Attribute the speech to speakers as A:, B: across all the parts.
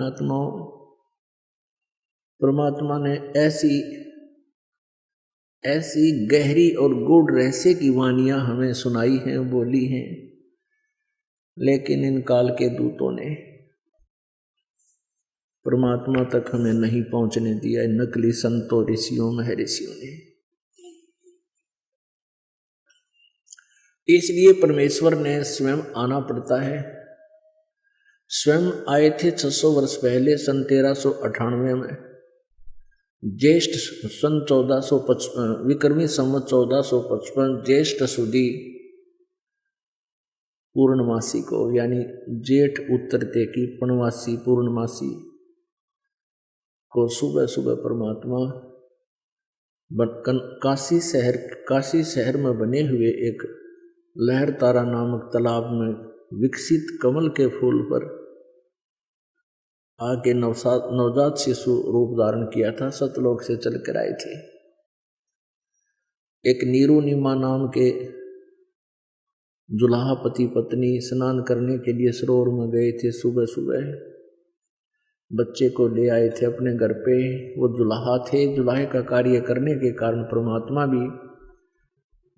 A: पुण्यात्माओं, परमात्मा ने ऐसी गहरी और गूढ़ रहस्य की वाणियां हमें सुनाई हैं, बोली हैं, लेकिन इन काल के दूतों ने परमात्मा तक हमें नहीं पहुंचने दिया। नकली संतों, ऋषियों, महर्षियों ने। इसलिए परमेश्वर ने स्वयं आना पड़ता है। स्वयं आए थे 600 वर्ष पहले, सन 1398 में, ज्येष्ठ सन 1455, विक्रमी संवत 1455 ज्येष्ठ सुदी पूर्णमासी को, यानी जेठ उत्तरते की पूर्णमासी को सुबह सुबह परमात्मा काशी शहर में बने हुए एक लहर तारा नामक तालाब में विकसित कमल के फूल पर आके नवजात शिशु रूप धारण किया था। सतलोक से चल कर आए थे। एक नीरू नीमा नाम के जुलाहा पति पत्नी स्नान करने के लिए सरोवर में गए थे। सुबह सुबह बच्चे को ले आए थे अपने घर पे। वो जुलाहा थे। जुलाहे का कार्य करने के कारण परमात्मा भी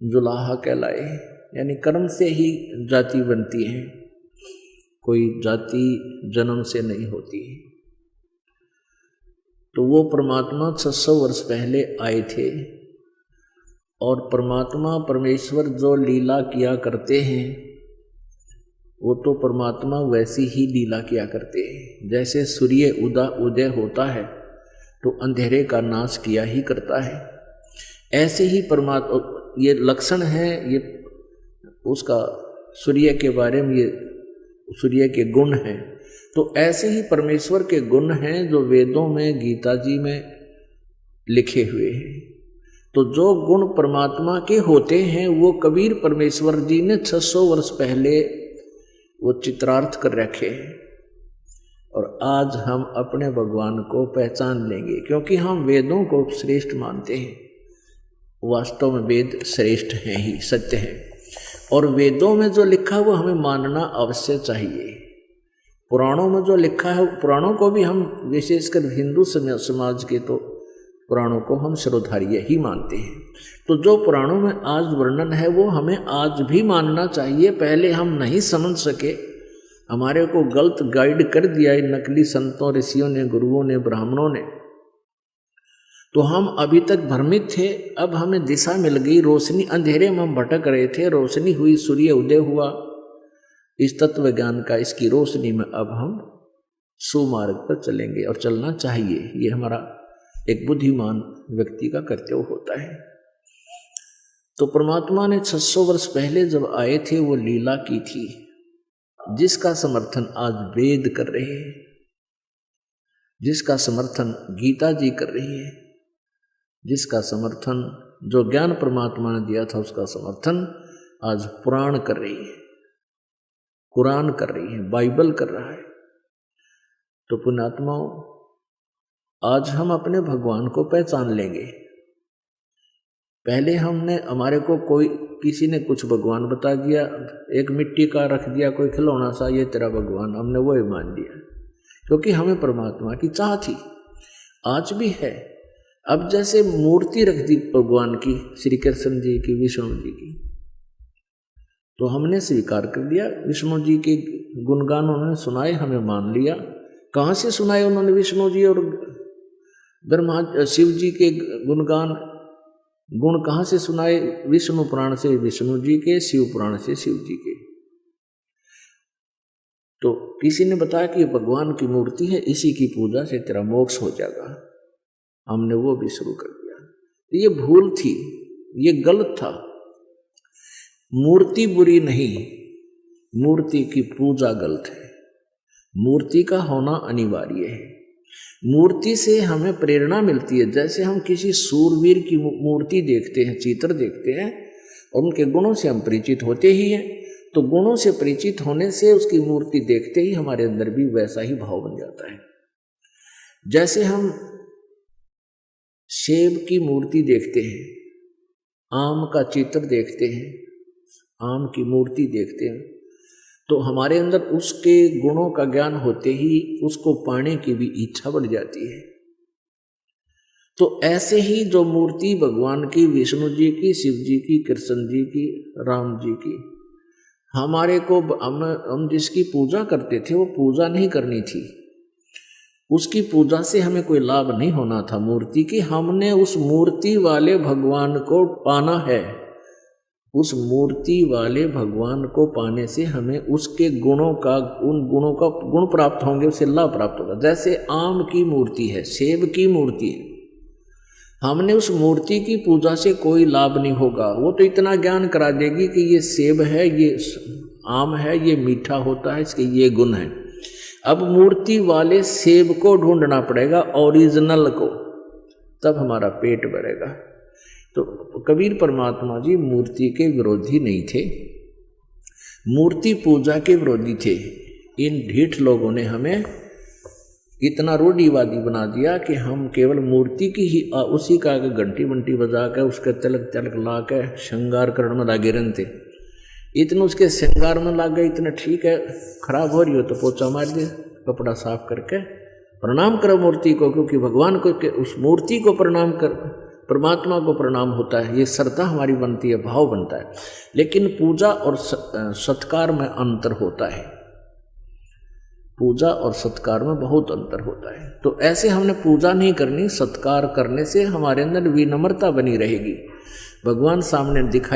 A: जुलाहा कहलाए, यानी कर्म से ही जाति बनती है, कोई जाति जन्म से नहीं होती। तो वो परमात्मा 600 वर्ष पहले आए थे। और परमात्मा परमेश्वर जो लीला किया करते हैं वो तो परमात्मा वैसी ही लीला किया करते हैं। जैसे सूर्य उदय होता है तो अंधेरे का नाश किया ही करता है, ऐसे ही परमात्मा, ये लक्षण है, ये उसका सूर्य के बारे में, ये सूर्य के गुण हैं। तो ऐसे ही परमेश्वर के गुण हैं जो वेदों में, गीता जी में लिखे हुए हैं। तो जो गुण परमात्मा के होते हैं वो कबीर परमेश्वर जी ने 600 वर्ष पहले वो चित्रार्थ कर रखे हैं। और आज हम अपने भगवान को पहचान लेंगे, क्योंकि हम वेदों को श्रेष्ठ मानते हैं। वास्तव में वेद श्रेष्ठ हैं ही, सत्य है। और वेदों में जो लिखा है वो हमें मानना अवश्य चाहिए। पुराणों में जो लिखा है, पुराणों को भी हम, विशेषकर हिंदू समाज के, तो पुराणों को हम शिरोधार्य ही मानते हैं। तो जो पुराणों में आज वर्णन है वो हमें आज भी मानना चाहिए। पहले हम नहीं समझ सके, हमारे को गलत गाइड कर दिया नकली संतों, ऋषियों ने, गुरुओं ने, ब्राह्मणों ने, तो हम अभी तक भ्रमित थे। अब हमें दिशा मिल गई, रोशनी, अंधेरे में हम भटक रहे थे, रोशनी हुई, सूर्य उदय हुआ इस तत्व ज्ञान का। इसकी रोशनी में अब हम सुमार्ग पर चलेंगे और चलना चाहिए। ये हमारा एक बुद्धिमान व्यक्ति का कर्तव्य होता है। तो परमात्मा ने 600 वर्ष पहले जब आए थे वो लीला की थी, जिसका समर्थन आज वेद कर रहे हैं, जिसका समर्थन गीता जी कर रही है, जिसका समर्थन जो ज्ञान परमात्मा ने दिया था उसका समर्थन आज पुराण कर रही है, कुरान कर रही है, बाइबल कर रहा है। तो पुण्यात्माओं, आज हम अपने भगवान को पहचान लेंगे। पहले हमारे को किसी ने कुछ भगवान बता दिया, एक मिट्टी का रख दिया कोई खिलौना सा, ये तेरा भगवान, हमने वो ही मान लिया, क्योंकि हमें परमात्मा की चाह थी, आज भी है। अब जैसे मूर्ति रख दी भगवान की, श्री कृष्ण जी की, विष्णु जी की, तो हमने स्वीकार कर लिया। विष्णु जी के गुणगान उन्होंने सुनाए, हमें मान लिया। कहाँ से सुनाए उन्होंने विष्णु जी और ब्रह्मा शिव जी के गुणगान, गुण कहाँ से सुनाए? विष्णु पुराण से विष्णु जी के, शिव पुराण से शिव जी के। तो किसी ने बताया कि भगवान की मूर्ति है, इसी की पूजा से तेरा मोक्ष हो जाएगा, हमने वो भी शुरू कर दिया। ये भूल थी, ये गलत था। मूर्ति बुरी नहीं, मूर्ति की पूजा गलत है। मूर्ति का होना अनिवार्य है। मूर्ति से हमें प्रेरणा मिलती है। जैसे हम किसी सूरवीर की मूर्ति देखते हैं, चित्र देखते हैं, और उनके गुणों से हम परिचित होते ही हैं, तो गुणों से परिचित होने से उसकी मूर्ति देखते ही हमारे अंदर भी वैसा ही भाव बन जाता है। जैसे हम सेब की मूर्ति देखते हैं, आम का चित्र देखते हैं, आम की मूर्ति देखते हैं, तो हमारे अंदर उसके गुणों का ज्ञान होते ही उसको पाने की भी इच्छा बढ़ जाती है। तो ऐसे ही जो मूर्ति भगवान की, विष्णु जी की, शिव जी की, कृष्ण जी की, राम जी की, हमारे को हम जिसकी पूजा करते थे वो पूजा नहीं करनी थी, उसकी पूजा से हमें कोई लाभ नहीं होना था मूर्ति की। हमने उस मूर्ति वाले भगवान को पाना है। उस मूर्ति वाले भगवान को पाने से हमें उसके गुणों का, उन गुणों का गुण प्राप्त होंगे, उससे लाभ प्राप्त होगा। जैसे आम की मूर्ति है, सेब की मूर्ति है, हमने उस मूर्ति की पूजा से कोई लाभ नहीं होगा। वो तो इतना ज्ञान करा देगी कि ये सेब है, ये आम है, ये मीठा होता है, इसके ये गुण है। अब मूर्ति वाले सेब को ढूंढना पड़ेगा, ओरिजिनल को, तब हमारा पेट भरेगा। तो कबीर परमात्मा जी मूर्ति के विरोधी नहीं थे, मूर्ति पूजा के विरोधी थे। इन ढीठ लोगों ने हमें इतना रूढ़िवादी बना दिया कि हम केवल मूर्ति की ही उसी का घंटी वंटी बजा कर उसके तिलक तिलक ला के श्रृंगार करने में लगे रहते। इतना उसके श्रृंगार में लग गए, इतना ठीक है, खराब हो रही हो तो पोछा मार दे, कपड़ा साफ करके प्रणाम करो मूर्ति को, क्योंकि भगवान को के उस मूर्ति को प्रणाम कर, परमात्मा को प्रणाम होता है। ये श्रद्धा हमारी बनती है, भाव बनता है। लेकिन पूजा और सत्कार में अंतर होता है, पूजा और सत्कार में बहुत अंतर होता है। तो ऐसे हमने पूजा नहीं करनी, सत्कार करने से हमारे अंदर विनम्रता बनी रहेगी। भगवान सामने दिखाई